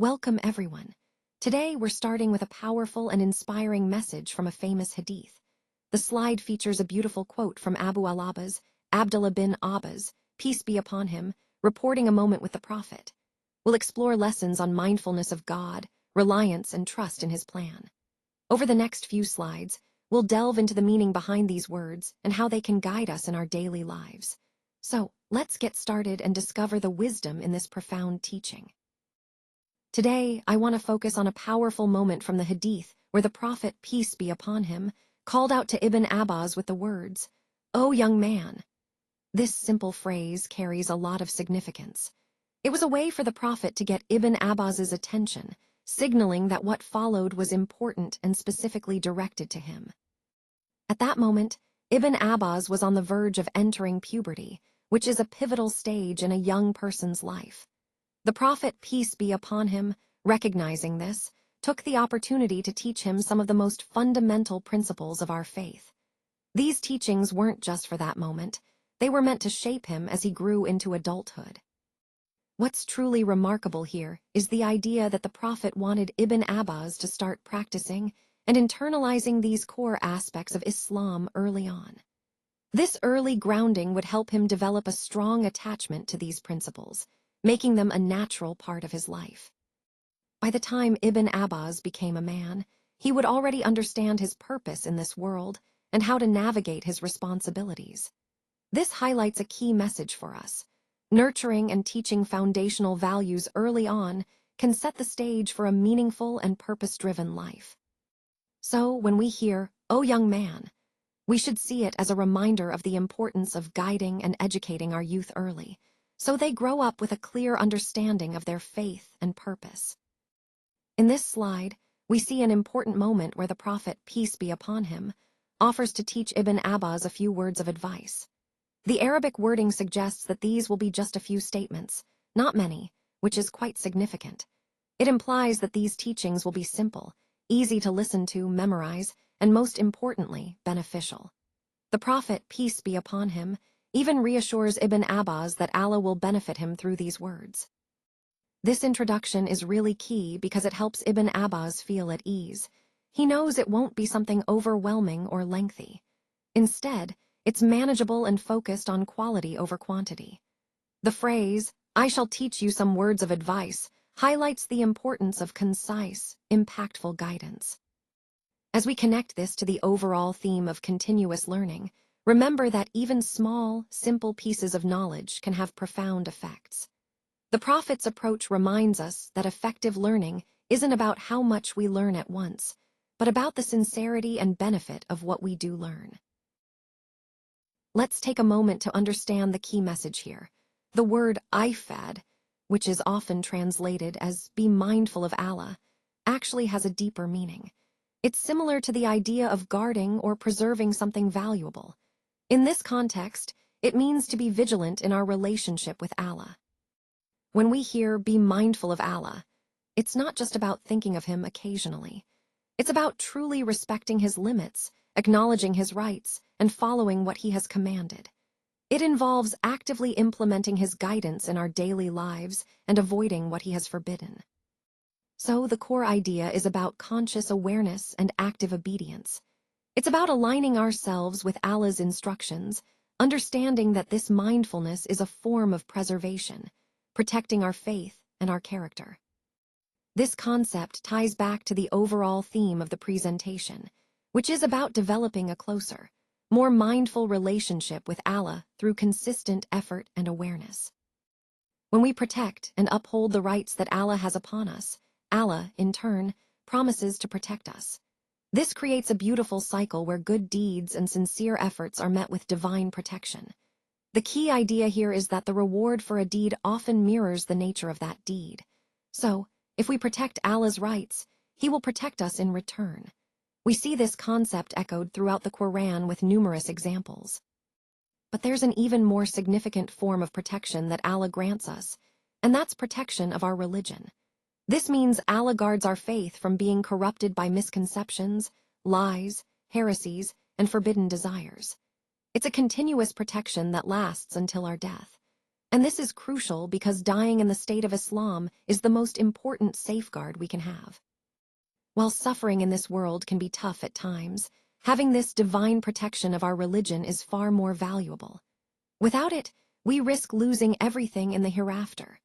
Welcome everyone. Today we're starting with a powerful and inspiring message from a famous hadith. The slide features a beautiful quote from Abu al-Abbas, Abdullah bin Abbas, peace be upon him, reporting a moment with the Prophet. We'll explore lessons on mindfulness of God, reliance, and trust in his plan. Over the next few slides, we'll delve into the meaning behind these words and how they can guide us in our daily lives. So, let's get started and discover the wisdom in this profound teaching. Today, I want to focus on a powerful moment from the Hadith where the Prophet, peace be upon him, called out to Ibn Abbas with the words, "O young man." This simple phrase carries a lot of significance. It was a way for the Prophet to get Ibn Abbas's attention, signaling that what followed was important and specifically directed to him. At that moment, Ibn Abbas was on the verge of entering puberty, which is a pivotal stage in a young person's life. The Prophet, peace be upon him, recognizing this, took the opportunity to teach him some of the most fundamental principles of our faith. These teachings weren't just for that moment, they were meant to shape him as he grew into adulthood. What's truly remarkable here is the idea that the Prophet wanted Ibn Abbas to start practicing and internalizing these core aspects of Islam early on. This early grounding would help him develop a strong attachment to these principles, making them a natural part of his life. By the time Ibn Abbas became a man, he would already understand his purpose in this world and how to navigate his responsibilities. This highlights a key message for us. Nurturing and teaching foundational values early on can set the stage for a meaningful and purpose-driven life. So, when we hear, "O young man," we should see it as a reminder of the importance of guiding and educating our youth early, so they grow up with a clear understanding of their faith and purpose. In this slide, we see an important moment where the Prophet, peace be upon him, offers to teach Ibn Abbas a few words of advice. The Arabic wording suggests that these will be just a few statements, not many, which is quite significant. It implies that these teachings will be simple, easy to listen to, memorize, and most importantly, beneficial. The Prophet, peace be upon him, even reassures Ibn Abbas that Allah will benefit him through these words. This introduction is really key because it helps Ibn Abbas feel at ease. He knows it won't be something overwhelming or lengthy. Instead, it's manageable and focused on quality over quantity. The phrase, "I shall teach you some words of advice," highlights the importance of concise, impactful guidance. As we connect this to the overall theme of continuous learning, remember that even small, simple pieces of knowledge can have profound effects. The Prophet's approach reminds us that effective learning isn't about how much we learn at once, but about the sincerity and benefit of what we do learn. Let's take a moment to understand the key message here. The word "ifad," which is often translated as "be mindful of Allah," actually has a deeper meaning. It's similar to the idea of guarding or preserving something valuable. In this context, it means to be vigilant in our relationship with Allah. When we hear "be mindful of Allah," it's not just about thinking of him occasionally. It's about truly respecting his limits, acknowledging his rights, and following what he has commanded. It involves actively implementing his guidance in our daily lives and avoiding what he has forbidden. So the core idea is about conscious awareness and active obedience. It's about aligning ourselves with Allah's instructions, understanding that this mindfulness is a form of preservation, protecting our faith and our character. This concept ties back to the overall theme of the presentation, which is about developing a closer, more mindful relationship with Allah through consistent effort and awareness. When we protect and uphold the rights that Allah has upon us, Allah, in turn, promises to protect us. This creates a beautiful cycle where good deeds and sincere efforts are met with divine protection. The key idea here is that the reward for a deed often mirrors the nature of that deed. So, if we protect Allah's rights, He will protect us in return. We see this concept echoed throughout the Quran with numerous examples. But there's an even more significant form of protection that Allah grants us, and that's protection of our religion. This means Allah guards our faith from being corrupted by misconceptions, lies, heresies, and forbidden desires. It's a continuous protection that lasts until our death. And this is crucial because dying in the state of Islam is the most important safeguard we can have. While suffering in this world can be tough at times, having this divine protection of our religion is far more valuable. Without it, we risk losing everything in the hereafter.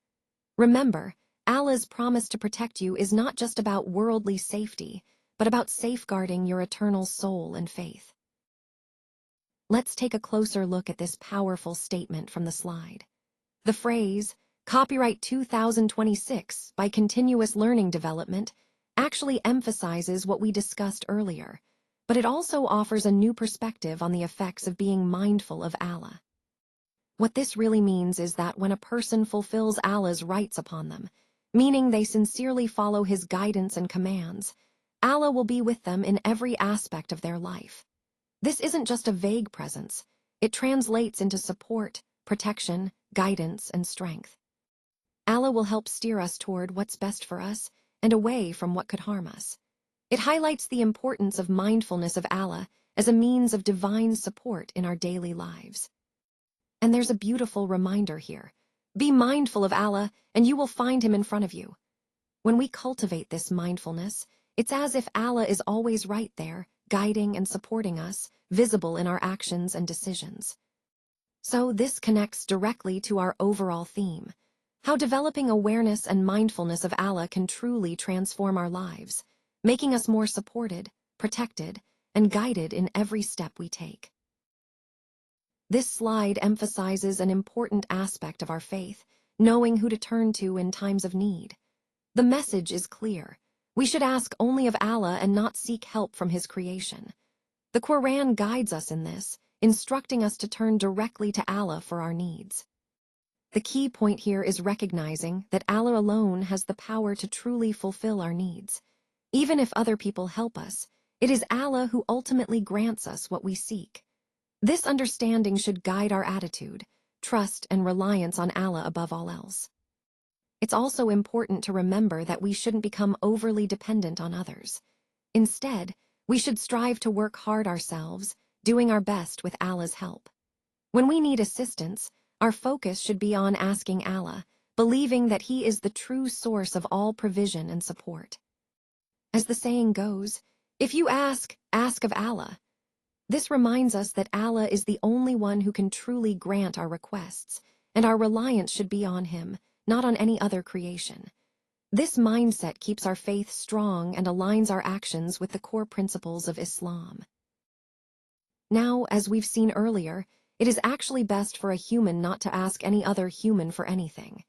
Remember, Allah's promise to protect you is not just about worldly safety, but about safeguarding your eternal soul and faith. Let's take a closer look at this powerful statement from the slide. The phrase, copyright 2026 by continuous learning development, actually emphasizes what we discussed earlier, but it also offers a new perspective on the effects of being mindful of Allah. What this really means is that when a person fulfills Allah's rights upon them, meaning they sincerely follow His guidance and commands, Allah will be with them in every aspect of their life. This isn't just a vague presence, it translates into support, protection, guidance, and strength. Allah will help steer us toward what's best for us and away from what could harm us. It highlights the importance of mindfulness of Allah as a means of divine support in our daily lives. And there's a beautiful reminder here. Be mindful of Allah, and you will find Him in front of you. When we cultivate this mindfulness, it's as if Allah is always right there, guiding and supporting us, visible in our actions and decisions. So this connects directly to our overall theme, how developing awareness and mindfulness of Allah can truly transform our lives, making us more supported, protected, and guided in every step we take. This slide emphasizes an important aspect of our faith, knowing who to turn to in times of need. The message is clear. We should ask only of Allah and not seek help from His creation. The Quran guides us in this, instructing us to turn directly to Allah for our needs. The key point here is recognizing that Allah alone has the power to truly fulfill our needs. Even if other people help us, it is Allah who ultimately grants us what we seek. This understanding should guide our attitude, trust, and reliance on Allah above all else. It's also important to remember that we shouldn't become overly dependent on others. Instead, we should strive to work hard ourselves, doing our best with Allah's help. When we need assistance, our focus should be on asking Allah, believing that He is the true source of all provision and support. As the saying goes, if you ask, ask of Allah. This reminds us that Allah is the only one who can truly grant our requests, and our reliance should be on Him, not on any other creation. This mindset keeps our faith strong and aligns our actions with the core principles of Islam. Now, as we've seen earlier, it is actually best for a human not to ask any other human for anything.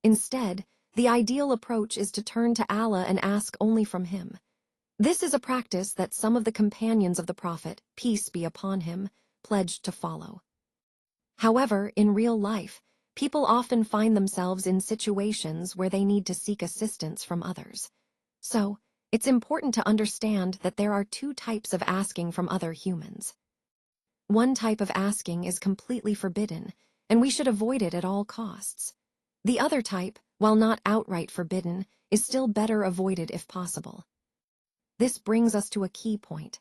Instead, the ideal approach is to turn to Allah and ask only from Him. This is a practice that some of the companions of the Prophet, peace be upon him, pledged to follow. However, in real life, people often find themselves in situations where they need to seek assistance from others. So, it's important to understand that there are two types of asking from other humans. One type of asking is completely forbidden, and we should avoid it at all costs. The other type, while not outright forbidden, is still better avoided if possible. This brings us to a key point.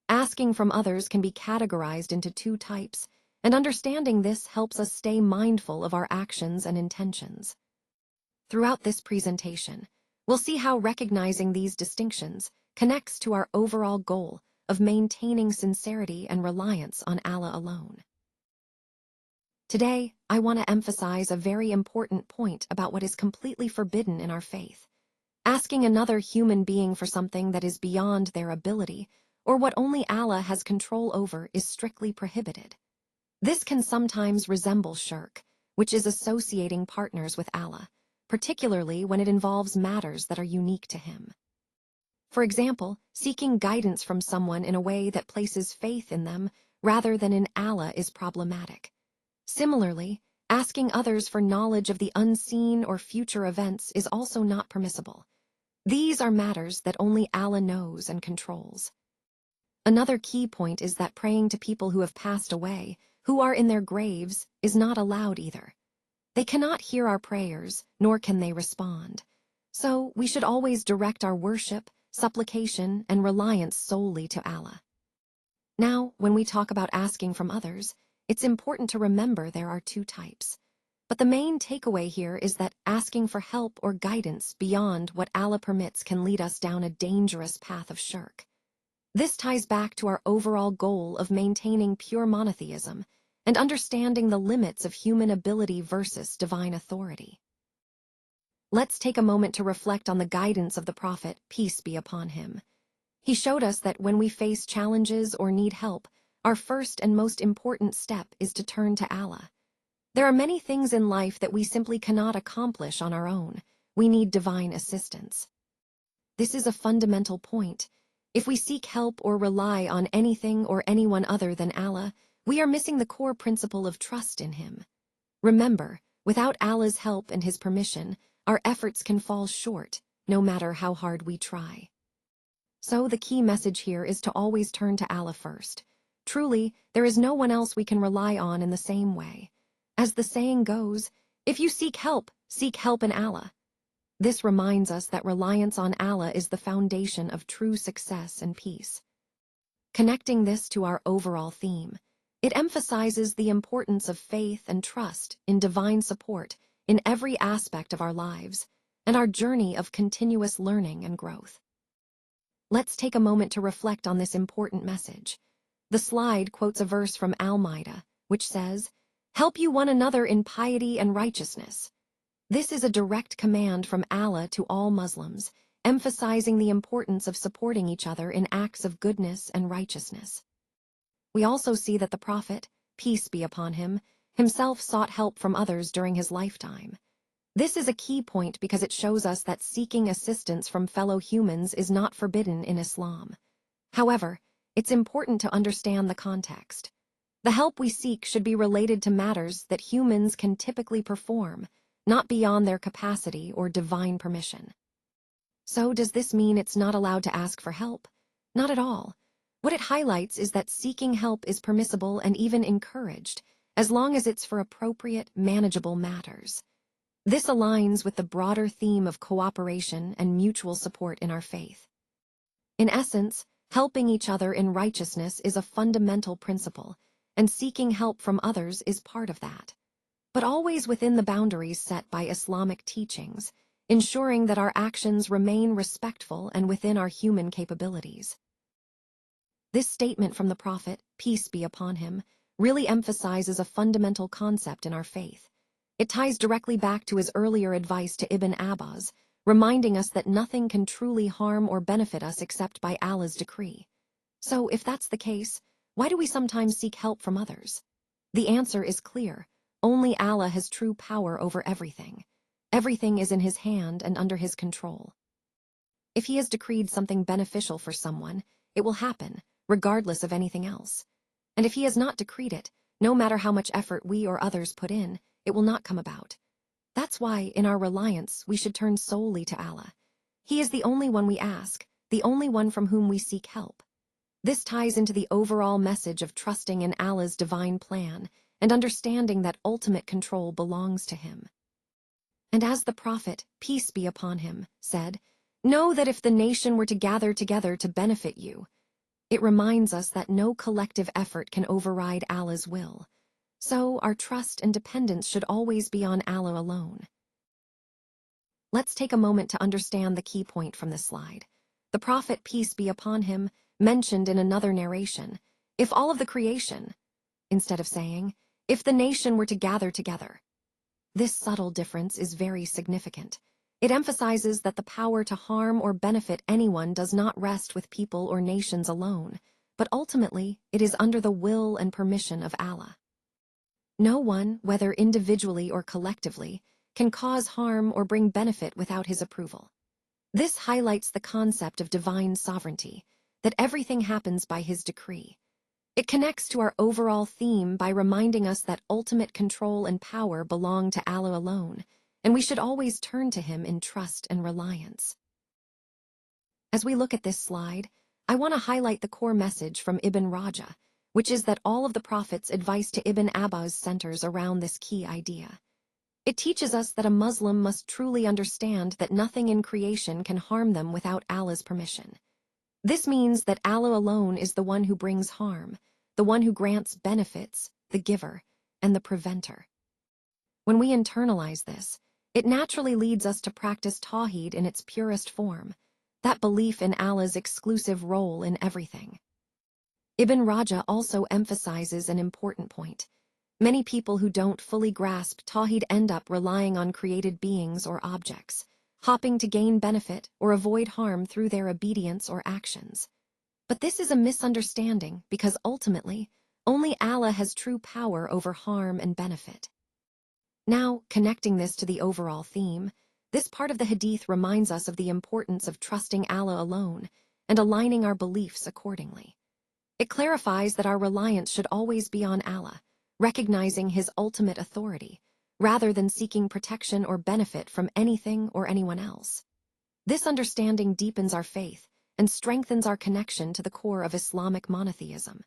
Asking from others can be categorized into two types, and understanding this helps us stay mindful of our actions and intentions. Throughout this presentation, we'll see how recognizing these distinctions connects to our overall goal of maintaining sincerity and reliance on Allah alone. Today, I want to emphasize a very important point about what is completely forbidden in our faith. Asking another human being for something that is beyond their ability, or what only Allah has control over, is strictly prohibited. This can sometimes resemble shirk, which is associating partners with Allah, particularly when it involves matters that are unique to Him. For example, seeking guidance from someone in a way that places faith in them rather than in Allah is problematic. Similarly, asking others for knowledge of the unseen or future events is also not permissible. These are matters that only Allah knows and controls. Another key point is that praying to people who have passed away, who are in their graves, is not allowed either. They cannot hear our prayers, nor can they respond. So we should always direct our worship, supplication, and reliance solely to Allah. Now, when we talk about asking from others, it's important to remember there are two types. But the main takeaway here is that asking for help or guidance beyond what Allah permits can lead us down a dangerous path of shirk. This ties back to our overall goal of maintaining pure monotheism and understanding the limits of human ability versus divine authority. Let's take a moment to reflect on the guidance of the Prophet, peace be upon him. He showed us that when we face challenges or need help, our first and most important step is to turn to Allah. There are many things in life that we simply cannot accomplish on our own. We need divine assistance. This is a fundamental point. If we seek help or rely on anything or anyone other than Allah, we are missing the core principle of trust in Him. Remember, without Allah's help and His permission, our efforts can fall short, no matter how hard we try. So the key message here is to always turn to Allah first. Truly, there is no one else we can rely on in the same way. As the saying goes, if you seek help in Allah. This reminds us that reliance on Allah is the foundation of true success and peace. Connecting this to our overall theme, it emphasizes the importance of faith and trust in divine support in every aspect of our lives and our journey of continuous learning and growth. Let's take a moment to reflect on this important message. The slide quotes a verse from Al-Ma'idah, which says, "Help you one another in piety and righteousness." This is a direct command from Allah to all Muslims, emphasizing the importance of supporting each other in acts of goodness and righteousness. We also see that the Prophet, peace be upon him, himself sought help from others during his lifetime. This is a key point because it shows us that seeking assistance from fellow humans is not forbidden in Islam. However, it's important to understand the context. The help we seek should be related to matters that humans can typically perform, not beyond their capacity or divine permission. So does this mean it's not allowed to ask for help? Not at all. What it highlights is that seeking help is permissible and even encouraged, as long as it's for appropriate, manageable matters. This aligns with the broader theme of cooperation and mutual support in our faith. In essence, helping each other in righteousness is a fundamental principle, and seeking help from others is part of that. But always within the boundaries set by Islamic teachings, ensuring that our actions remain respectful and within our human capabilities. This statement from the Prophet, peace be upon him, really emphasizes a fundamental concept in our faith. It ties directly back to his earlier advice to Ibn Abbas, reminding us that nothing can truly harm or benefit us except by Allah's decree. So, if that's the case, why do we sometimes seek help from others? The answer is clear. Only Allah has true power over everything. Everything is in His hand and under His control. If He has decreed something beneficial for someone, it will happen, regardless of anything else. And if He has not decreed it, no matter how much effort we or others put in, it will not come about. That's why, in our reliance, we should turn solely to Allah. He is the only one we ask, the only one from whom we seek help. This ties into the overall message of trusting in Allah's divine plan and understanding that ultimate control belongs to Him. And as the Prophet, peace be upon him, said, "Know that if the nation were to gather together to benefit you," it reminds us that no collective effort can override Allah's will. So our trust and dependence should always be on Allah alone. Let's take a moment to understand the key point from this slide. The Prophet, peace be upon him, mentioned in another narration, "If all of the creation," instead of saying, "if the nation were to gather together." This subtle difference is very significant. It emphasizes that the power to harm or benefit anyone does not rest with people or nations alone, but ultimately it is under the will and permission of Allah. No one, whether individually or collectively, can cause harm or bring benefit without His approval. This highlights the concept of divine sovereignty, that everything happens by His decree. It connects to our overall theme by reminding us that ultimate control and power belong to Allah alone, and we should always turn to Him in trust and reliance. As we look at this slide, I want to highlight the core message from Ibn Rajah, which is that all of the Prophet's advice to Ibn Abbas centers around this key idea. It teaches us that a Muslim must truly understand that nothing in creation can harm them without Allah's permission. This means that Allah alone is the one who brings harm, the one who grants benefits, the giver, and the preventer. When we internalize this, it naturally leads us to practice Tawhid in its purest form, that belief in Allah's exclusive role in everything. Ibn Rajah also emphasizes an important point. Many people who don't fully grasp Tawhid end up relying on created beings or objects, hoping to gain benefit or avoid harm through their obedience or actions. But this is a misunderstanding because ultimately, only Allah has true power over harm and benefit. Now, connecting this to the overall theme, this part of the Hadith reminds us of the importance of trusting Allah alone and aligning our beliefs accordingly. It clarifies that our reliance should always be on Allah, recognizing His ultimate authority, rather than seeking protection or benefit from anything or anyone else. This understanding deepens our faith and strengthens our connection to the core of Islamic monotheism.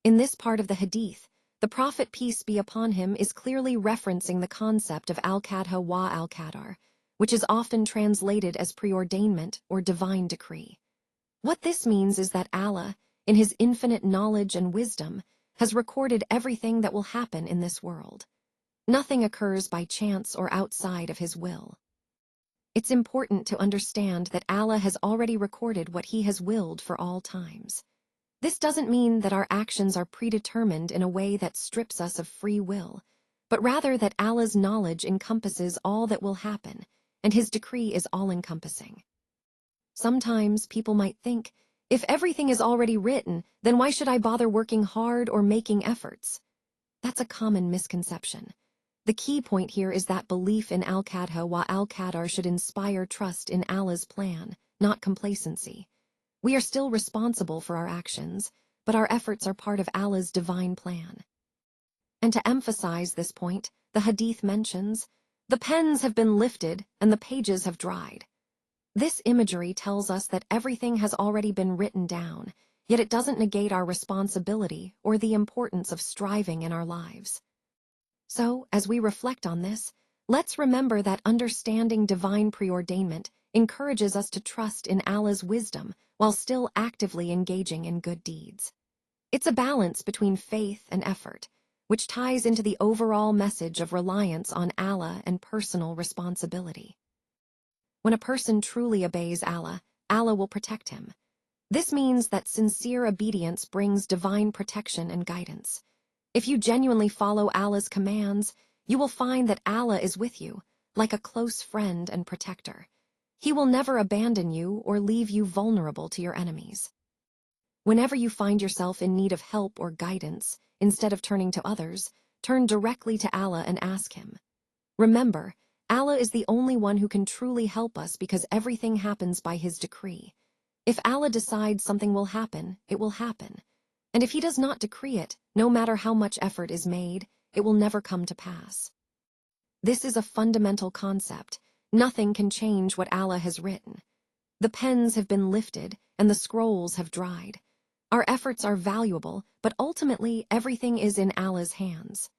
In this part of the Hadith, the Prophet, peace be upon him, is clearly referencing the concept of al-Qadha wa al-Qadar, which is often translated as preordainment or divine decree. What this means is that Allah, in His infinite knowledge and wisdom, has recorded everything that will happen in this world. Nothing occurs by chance or outside of His will. It's important to understand that Allah has already recorded what He has willed for all times. This doesn't mean that our actions are predetermined in a way that strips us of free will, but rather that Allah's knowledge encompasses all that will happen, and His decree is all-encompassing. Sometimes people might think, if everything is already written, then why should I bother working hard or making efforts? That's a common misconception. The key point here is that belief in al-Qadha wa al-Qadar should inspire trust in Allah's plan, not complacency. We are still responsible for our actions, but our efforts are part of Allah's divine plan. And to emphasize this point, the Hadith mentions, "The pens have been lifted and the pages have dried." This imagery tells us that everything has already been written down, yet it doesn't negate our responsibility or the importance of striving in our lives. So, as we reflect on this, let's remember that understanding divine preordainment encourages us to trust in Allah's wisdom while still actively engaging in good deeds. It's a balance between faith and effort, which ties into the overall message of reliance on Allah and personal responsibility. When a person truly obeys Allah, Allah will protect him. This means that sincere obedience brings divine protection and guidance. If you genuinely follow Allah's commands, you will find that Allah is with you, like a close friend and protector. He will never abandon you or leave you vulnerable to your enemies. Whenever you find yourself in need of help or guidance, instead of turning to others, turn directly to Allah and ask Him. Remember, Allah is the only one who can truly help us because everything happens by His decree. If Allah decides something will happen, it will happen. And if He does not decree it, no matter how much effort is made, it will never come to pass. This is a fundamental concept. Nothing can change what Allah has written. The pens have been lifted and the scrolls have dried. Our efforts are valuable, but ultimately everything is in Allah's hands.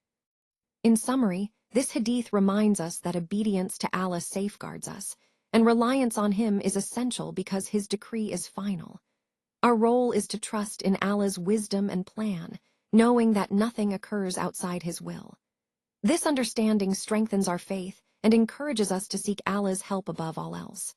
In summary, this hadith reminds us that obedience to Allah safeguards us, and reliance on Him is essential because His decree is final. Our role is to trust in Allah's wisdom and plan, knowing that nothing occurs outside His will. This understanding strengthens our faith and encourages us to seek Allah's help above all else.